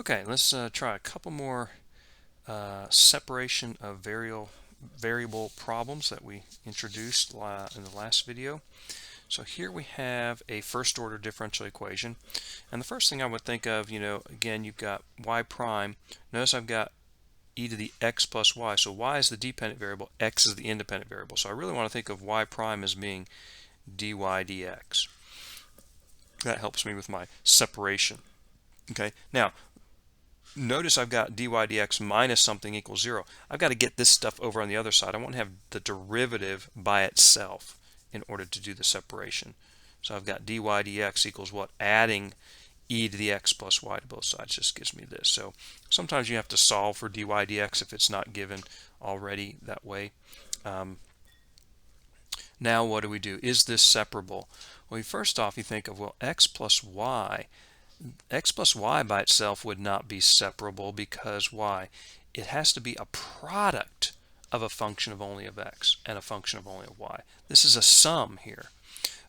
Okay, let's try a couple more separation of variable problems that we introduced in the last video. So here we have a first order differential equation, and the first thing I would think of, again, you've got y prime. Notice I've got e to the x plus y, so y is the dependent variable, x is the independent variable. So I really want to think of y prime as being dy dx. That helps me with my separation. Okay, now notice I've got dy dx minus something equals 0. I've got to get this stuff over on the other side. I want to have the derivative by itself in order to do the separation. So I've got dy dx equals what? Adding e to the x plus y to both sides just gives me this. So sometimes you have to solve for dy dx if it's not given already that way. Now what do? Is this separable? Well, first off, you think of, well, x plus y by itself would not be separable because why? It has to be a product of a function of only of x and a function of only of y. This is a sum here.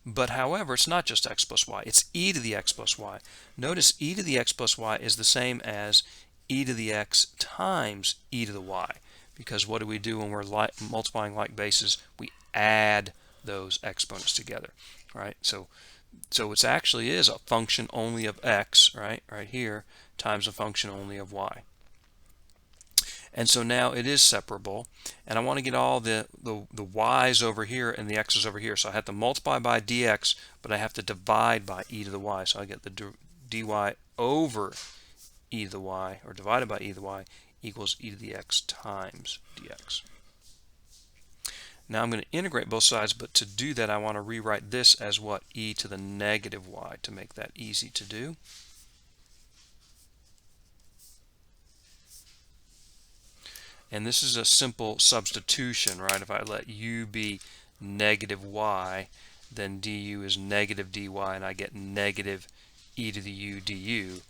But however, it's not just x plus y, it's e to the x plus y. Notice e to the x plus y is the same as e to the x times e to the y. Because what do we do when we're multiplying like bases? We add those exponents together, right? So it actually is a function only of x, right here, times a function only of y. And so now it is separable, and I want to get all the y's over here and the x's over here. So I have to multiply by dx, but I have to divide by e to the y. So I get the dy over e to the y, or divided by e to the y, equals e to the x times dx. Now I'm going to integrate both sides, but to do that I want to rewrite this as what? E to the negative y, to make that easy to do. And this is a simple substitution, right? If I let u be negative y, then du is negative dy, and I get negative e to the u du.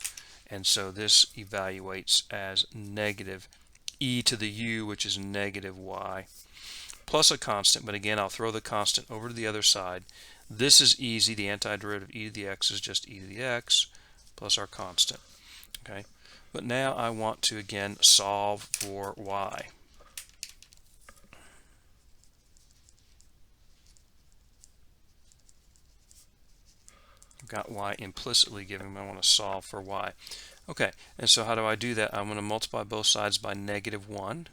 And so this evaluates as negative e to the u, which is negative y, plus a constant, but again, I'll throw the constant over to the other side. This is easy. The antiderivative e to the x is just e to the x plus our constant. Okay, but now I want to again solve for y. I've got y implicitly given me. I want to solve for y. Okay, and so how do I do that? I'm going to multiply both sides by negative 1.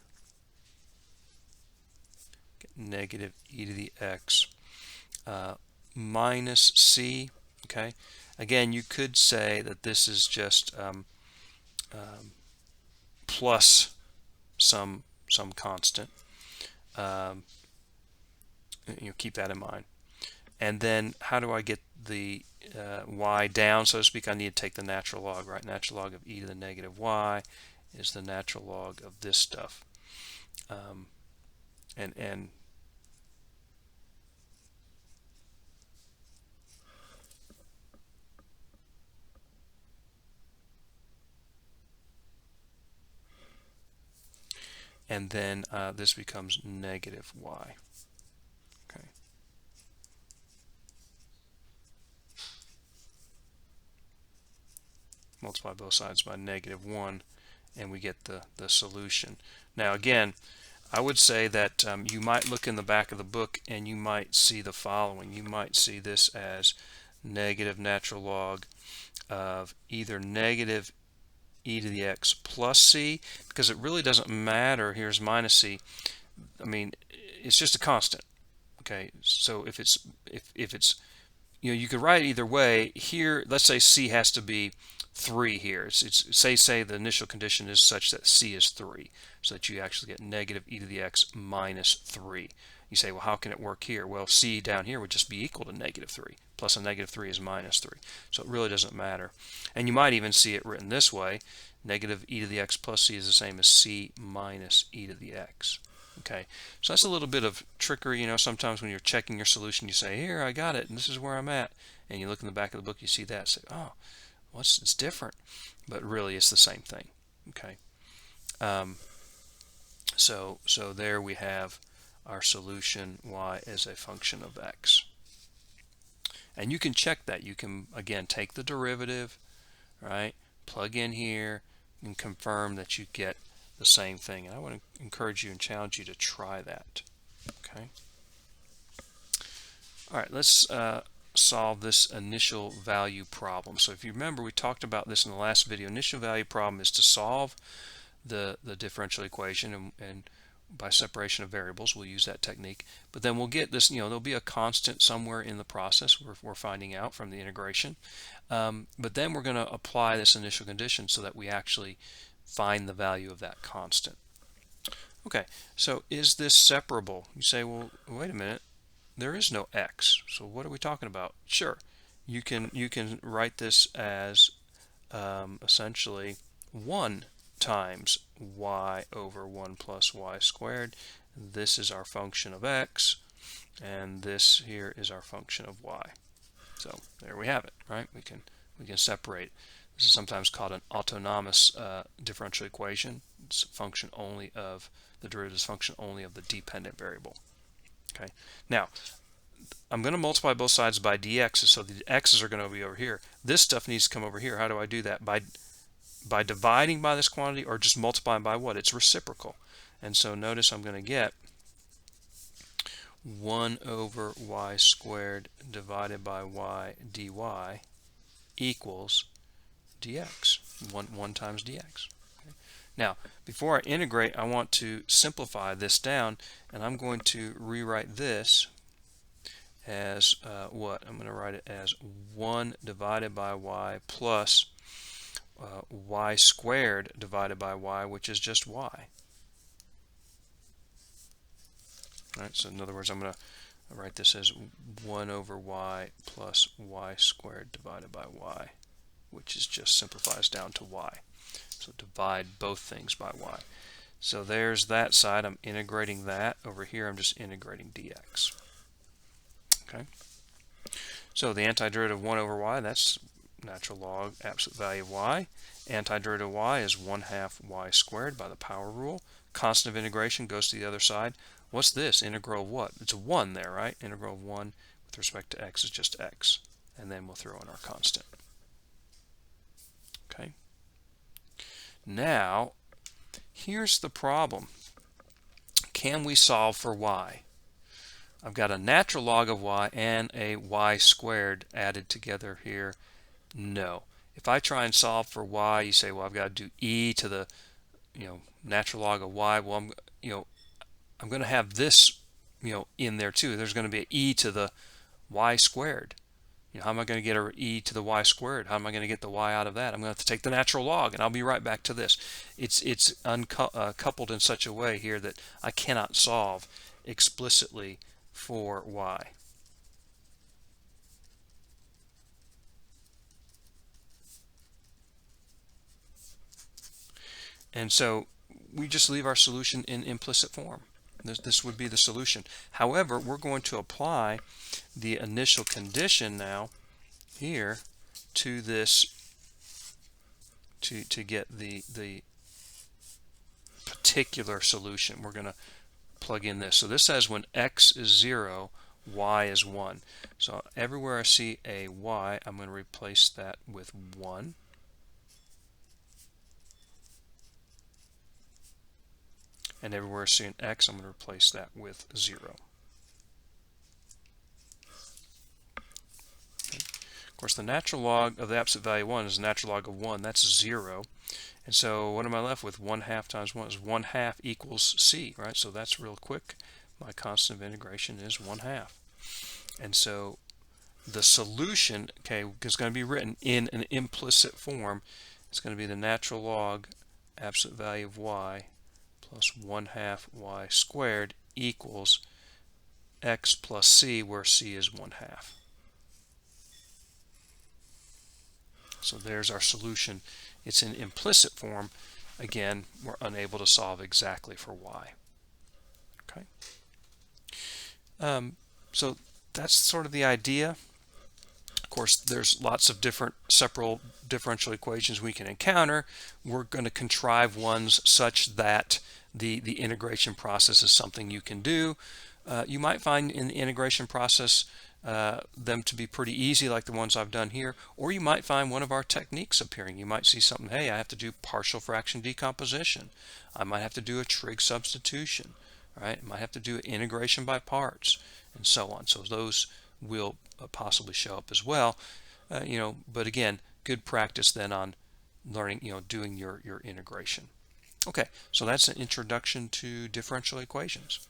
Negative e to the x minus c. Okay, again, you could say that this is just plus some constant. Keep that in mind. And then how do I get the y down, so to speak? I need to take the natural log, right? Natural log of e to the negative y is the natural log of this stuff. And then this becomes negative y. Okay. Multiply both sides by negative 1, and we get the solution. Now again, I would say that you might look in the back of the book and you might see the following. You might see this as negative natural log of either negative e to the x plus c, because it really doesn't matter. Here's minus c. I mean, it's just a constant. Okay, so if it's you could write it either way. Here, let's say c has to be 3 here. It's say the initial condition is such that c is 3, so that you actually get negative e to the x minus 3. You say, well, how can it work here? Well, c down here would just be equal to negative 3, plus a negative 3 is minus 3. So it really doesn't matter. And you might even see it written this way: negative e to the x plus c is the same as c minus e to the x. Okay, so that's a little bit of trickery. Sometimes when you're checking your solution, you say, here, I got it, and this is where I'm at. And you look in the back of the book, you see that, say, oh, well, it's different. But really, it's the same thing. Okay, so there we have our solution, y as a function of x. And you can check that. You can, again, take the derivative, right, plug in here, and confirm that you get the same thing. And I want to encourage you and challenge you to try that. Okay. All right, let's solve this initial value problem. So if you remember, we talked about this in the last video. Initial value problem is to solve the differential equation, and by separation of variables, we'll use that technique. But then we'll get this, there'll be a constant somewhere in the process we're finding out from the integration. But then we're going to apply this initial condition so that we actually find the value of that constant. Okay, so is this separable? You say, well, wait a minute, there is no x, so what are we talking about? Sure, you can write this as essentially 1 times y over 1 plus y squared. This is our function of x, and this here is our function of y. So there we have it, right? We can separate. This is sometimes called an autonomous differential equation. It's a function only of the derivative is function only of the dependent variable. Okay. Now I'm going to multiply both sides by dx's, so the x's are going to be over here. This stuff needs to come over here. How do I do that? By dividing by this quantity, or just multiplying by what? It's reciprocal. And so notice I'm going to get 1 over y squared divided by y dy equals dx, 1 times dx. Okay. Now, before I integrate, I want to simplify this down, and I'm going to rewrite this as what? I'm going to write it as 1 divided by y plus y squared divided by y, which is just y. All right, so in other words, I'm going to write this as 1 over y plus y squared divided by y, which is just simplifies down to y. So divide both things by y. So there's that side. I'm integrating that. Over here, I'm just integrating dx. Okay. So the antiderivative of 1 over y, that's natural log absolute value of y. Antiderivative of y is 1/2 y squared by the power rule. Constant of integration goes to the other side. What's this? Integral of what? It's a 1 there, right? Integral of 1 with respect to x is just x. And then we'll throw in our constant. Okay. Now, here's the problem. Can we solve for y? I've got a natural log of y and a y squared added together here. No. If I try and solve for y, you say, well, I've got to do e to the, natural log of y. Well, I'm going to have this, in there too. There's going to be an e to the y squared. How am I going to get an e to the y squared? How am I going to get the y out of that? I'm going to have to take the natural log, and I'll be right back to this. It's coupled in such a way here that I cannot solve explicitly for y. And so we just leave our solution in implicit form. This would be the solution. However, we're going to apply the initial condition now here to this to get the particular solution. We're going to plug in this. So this says when x is 0, y is 1. So everywhere I see a y, I'm going to replace that with 1. And everywhere I see an x, I'm going to replace that with 0. Okay. Of course, the natural log of the absolute value 1 is the natural log of 1. That's 0. And so what am I left with? 1/2 times 1 is 1/2 equals c, right? So that's real quick. My constant of integration is 1/2. And so the solution, okay, is going to be written in an implicit form. It's going to be the natural log absolute value of y plus 1/2 y squared equals x plus c, where c is 1/2. So there's our solution. It's in implicit form. Again, we're unable to solve exactly for y. Okay. So that's sort of the idea. Of course, there's lots of different separable differential equations we can encounter. We're going to contrive ones such that the integration process is something you can do. You might find in the integration process them to be pretty easy like the ones I've done here, or you might find one of our techniques appearing. You might see something, hey, I have to do partial fraction decomposition. I might have to do a trig substitution, right? I might have to do integration by parts, and so on. So those will possibly show up as well. But again, good practice then on learning, doing your integration. Okay, so that's an introduction to differential equations.